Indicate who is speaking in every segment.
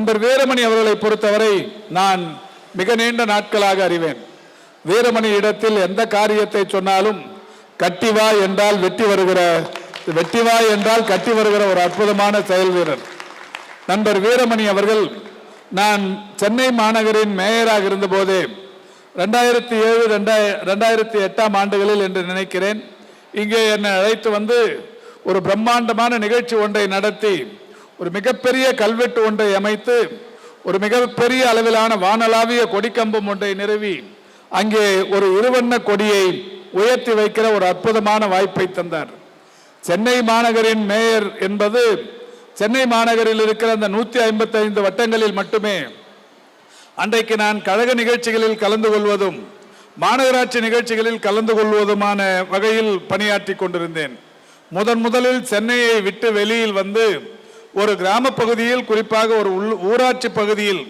Speaker 1: நண்பர் வீரமணி அவர்களை பொறுத்தவரை நான் மிக நீண்ட நாட்களாக அறிவேன். வீரமணி இடத்தில் எந்த காரியத்தை சொன்னாலும் கட்டிவா என்றால் வெற்றி என்றால் கட்டி வருகிற ஒரு அற்புதமான செயல் வீரர் நண்பர் வீரமணி அவர்கள். நான் சென்னை மாநகரின் மேயராக இருந்த போதே 2007-2008 ஆண்டுகளில் என்று நினைக்கிறேன், இங்கே என்னை அழைத்து வந்து ஒரு பிரம்மாண்டமான நிகழ்ச்சி ஒன்றை நடத்தி ஒரு மிகப்பெரிய கல்வெட்டு ஒன்றை அமைத்து ஒரு மிகப்பெரிய அளவிலான வானளாவிய கொடிக்கம்பம் ஒன்றை நிறுவி அங்கே ஒரு இருவண்ண கொடியை உயர்த்தி வைக்கிற ஒரு அற்புதமான வாய்ப்பை தந்தார். சென்னை மாநகரின் மேயர் என்பது சென்னை மாநகரில் இருக்கிற அந்த 155 வட்டங்களில் மட்டுமே அன்றைக்கு நான் கழக நிகழ்ச்சிகளில் கலந்து கொள்வதும் மாநகராட்சி நிகழ்ச்சிகளில் கலந்து கொள்வதுமான வகையில் பணியாற்றி கொண்டிருந்தேன். முதலில் சென்னையை விட்டு வெளியில் வந்து ஒரு கிராம பகுதியில், குறிப்பாக ஒரு ஊராட்சி பகுதியில்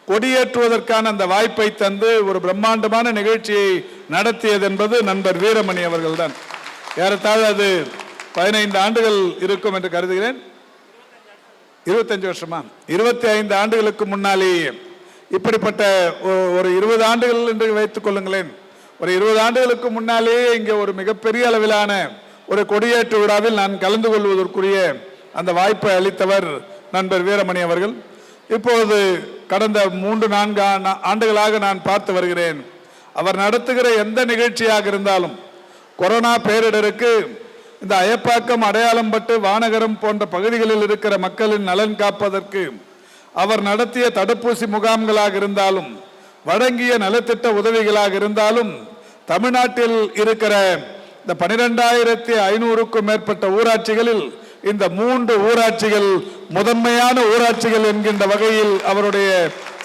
Speaker 1: கொடியேற்றுவதற்கான அந்த வாய்ப்பை தந்து ஒரு பிரம்மாண்டமான நிகழ்ச்சியை நடத்தியது என்பது நண்பர் வீரமணி அவர்கள்தான். ஏறத்தாழ அது 15 ஆண்டுகள் இருக்கும் என்று கருதுகிறேன். 25 வருஷமா, 25 ஆண்டுகளுக்கு முன்னாலேயே இப்படிப்பட்ட ஒரு 20 ஆண்டுகள் என்று வைத்துக் கொள்ளுங்களேன். ஒரு 20 ஆண்டுகளுக்கு முன்னாலேயே இங்கே ஒரு மிகப்பெரிய அளவிலான ஒரு கொடியேற்று விழாவில் நான் கலந்து கொள்வதற்குரிய அந்த வாய்ப்பை அளித்தவர் நண்பர் வீரமணி அவர்கள். இப்போது கடந்த 3-4 ஆண்டுகளாக நான் பார்த்து வருகிறேன். அவர் நடத்துகிற எந்த நிகழ்ச்சியாக இருந்தாலும் கொரோனா பேரிடருக்கு இந்த அயப்பாக்கம், அடையாளம்பட்டு, வானகரம் போன்ற பகுதிகளில் இருக்கிற மக்களின் நலன் காப்பதற்கு அவர் நடத்திய தடுப்பூசி முகாம்களாக இருந்தாலும், வழங்கிய நலத்திட்ட உதவிகளாக இருந்தாலும், தமிழ்நாட்டில் இருக்கிற இந்த 12,500க்கும் மேற்பட்ட ஊராட்சிகளில் இந்த 3 ஊராட்சிகள் முதன்மையான ஊராட்சிகள் என்கின்ற வகையில் அவருடைய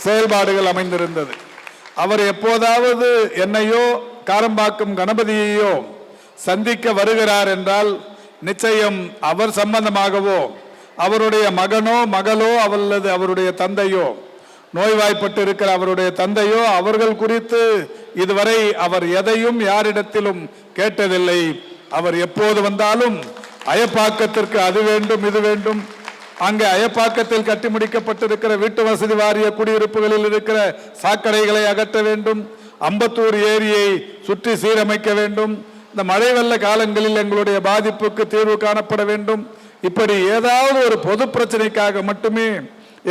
Speaker 1: செயல்பாடுகள் அமைந்திருந்தது. அவர் எப்போதாவது என்னையோ காரம்பாக்கம் கணபதியையோ சந்திக்க வருகிறார் என்றால் நிச்சயம் அவர் சம்பந்தமாகவோ, அவருடைய மகனோ மகளோ அல்லது அவருடைய தந்தையோ, நோய்வாய்ப்பட்டு இருக்கிற அவருடைய தந்தையோ, அவர்கள் குறித்து இதுவரை அவர் எதையும் யாரிடத்திலும் கேட்டதில்லை. அவர் எப்போது வந்தாலும் அயப்பாக்கத்திற்கு அது வேண்டும் இது வேண்டும், அங்கே அயப்பாக்கத்தில் கட்டி முடிக்கப்பட்டிருக்கிற வீட்டு வசதி வாரிய குடியிருப்புகளில் இருக்கிற சாக்கடைகளை அகற்ற வேண்டும், அம்பத்தூர் ஏரியை சுற்றி சீரமைக்க வேண்டும், இந்த மழை வெள்ள காலங்களில் எங்களுடைய பாதிப்புக்கு தீர்வு காணப்பட வேண்டும், இப்படி ஏதாவது ஒரு பொது பிரச்சனைக்காக மட்டுமே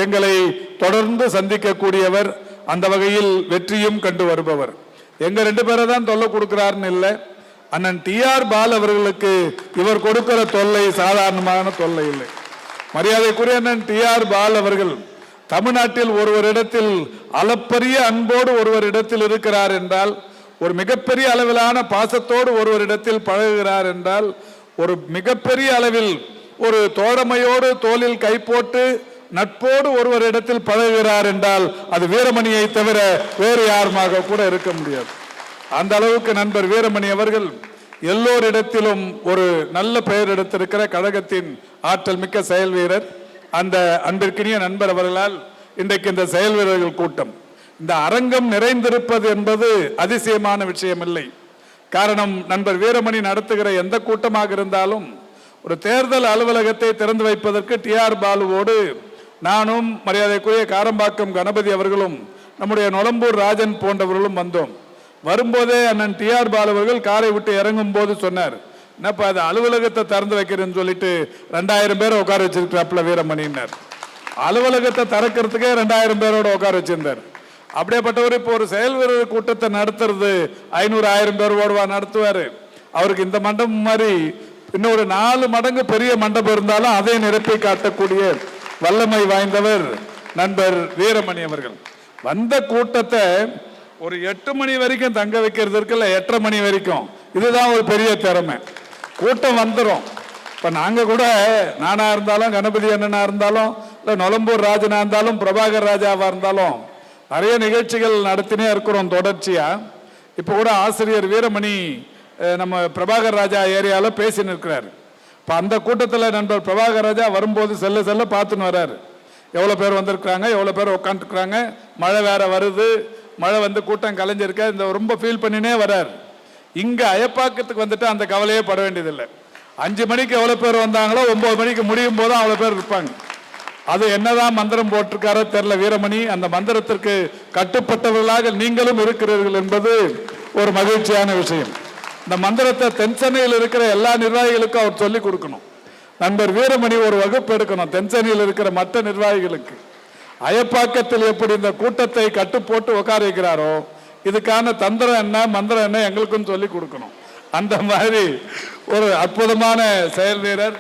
Speaker 1: எங்களை தொடர்ந்து சந்திக்கக்கூடியவர். அந்த வகையில் வெற்றியும் கண்டு வருபவர். எங்க 2 பேரை தான் தொல்லை கொடுக்கிறாருன்னு இல்லை, அண்ணன் டிஆர் பால் அவர்களுக்கு இவர் கொடுக்கிற தொல்லை சாதாரணமான தொல்லை இல்லை. மரியாதைக்குரிய அண்ணன் டிஆர் பால் அவர்கள் தமிழ்நாட்டில் ஒருவரிடத்தில் அளப்பரிய அன்போடு ஒருவரிடத்தில் இருக்கிறார் என்றால், ஒரு மிகப்பெரிய அளவிலான பாசத்தோடு ஒருவரிடத்தில் பழகுகிறார் என்றால், ஒரு மிகப்பெரிய அளவில் ஒரு தோழமையோடு தோளில் கை போட்டு நட்போடு ஒருவரிடத்தில் பழகுகிறார் என்றால் அது வீரமணியை தவிர வேறு யாருமாக கூட இருக்க முடியாது. அந்த அளவுக்கு நண்பர் வீரமணி அவர்கள் எல்லோரிடத்திலும் ஒரு நல்ல பெயர் எடுத்திருக்கிற கழகத்தின் ஆற்றல் மிக்க செயல் வீரர். அந்த அன்பிற்கினிய நண்பர் அவர்களால் இன்றைக்கு இந்த செயல் வீரர்கள் கூட்டம், இந்த அரங்கம் நிறைந்திருப்பது என்பது அதிசயமான விஷயம் இல்லை. காரணம், நண்பர் வீரமணி நடத்துகிற எந்த கூட்டமாக இருந்தாலும் ஒரு தேர்தல் அலுவலகத்தை திறந்து வைப்பதற்கு டிஆர் பாலுவோடு நானும், மரியாதைக்குரிய காரம்பாக்கம் கணபதி அவர்களும், நம்முடைய நொலம்பூர் ராஜன் போன்றவர்களும் வந்தோம். வரும்போதே அண்ணன் டிஆர் பாலு அவர்கள் காரை விட்டு இறங்கும் போது சொன்னார், என்னப்பா அது அலுவலகத்தை திறந்து வைக்கிறேன்னு சொல்லிட்டு 2000 பேரை உட்கார வச்சிருக்கிறாப்புல வீரமணின்னார். அலுவலகத்தை திறக்கிறதுக்கே 2000 பேரோட உட்கார வச்சிருந்தார். அப்படியேப்பட்டவர் இப்போ ஒரு செயல் வீரர் கூட்டத்தை நடத்துறது 500-1000 பேரோட நடத்துவார். அவருக்கு இந்த மண்டபம் மாதிரி இன்னொரு 4 மடங்கு பெரிய மண்டபம் இருந்தாலும் அதை நிரப்பி காட்டக்கூடிய வல்லமை வாய்ந்தவர் நண்பர் வீரமணி அவர்கள். வந்த கூட்டத்தை ஒரு 8 மணி வரைக்கும் தங்க வைக்கிறது இருக்குல்ல, 8:30 மணி வரைக்கும், இதுதான் ஒரு பெரிய திறமை. கூட்டம் வந்துடும். இப்போ நாங்கள் கூட, நானா இருந்தாலும், கணபதி அண்ணனா இருந்தாலும், இல்லை நொலம்பூர் ராஜனா இருந்தாலும், பிரபாகர் ராஜாவா இருந்தாலும் நிறைய நிகழ்ச்சிகள் நடத்தினே இருக்கிறோம் தொடர்ச்சியா. இப்போ கூட ஆசிரியர் வீரமணி நம்ம பிரபாகர் ராஜா ஏரியாவில் பேசின்னு இருக்கிறார். இப்போ அந்த கூட்டத்தில் நண்பர் பிரபாகர் ராஜா வரும்போது செல்ல பார்த்துன்னு வர்றாரு. எவ்வளோ பேர் வந்திருக்கிறாங்க, எவ்வளோ பேர் உட்காந்துருக்குறாங்க, மழை வேற வருது, மழை வந்து கூட்டம் கலைஞ்சிருக்க, இந்த ரொம்ப ஃபீல் பண்ணினே வர்றார். இங்கே அயப்பாக்கத்துக்கு வந்துட்டு அந்த கவலையே பட வேண்டியதில்லை. 5 மணிக்கு எவ்வளோ பேர் வந்தாங்களோ 9 மணிக்கு முடியும் போதும் அவ்வளோ பேர் இருப்பாங்க. அது என்னதான் மந்திரம் போட்டிருக்காரோ தெரியல வீரமணி, அந்த மந்திரத்திற்கு கட்டுப்பட்டவர்களாக நீங்களும் இருக்கிறீர்கள் என்பது ஒரு மகிழ்ச்சியான விஷயம். இந்த மந்திரத்தை தென்சென்னையில் இருக்கிற எல்லா நிர்வாகிகளுக்கும் அவர் சொல்லிக் கொடுக்கணும். நண்பர் வீரமணி ஒரு வகுப்பு எடுக்கணும் தென்சென்னையில் இருக்கிற மற்ற நிர்வாகிகளுக்கு. அயப்பாக்கத்தில் எப்படி இந்த கூட்டத்தை கட்டு போட்டு உட்கார வைக்கிறாரோ, இதுக்கான தந்திரம் என்ன மந்திரம் என்ன எங்களுக்கும் சொல்லிக் கொடுக்கணும். அந்த மாதிரி ஒரு அற்புதமான செயல் வீரர்.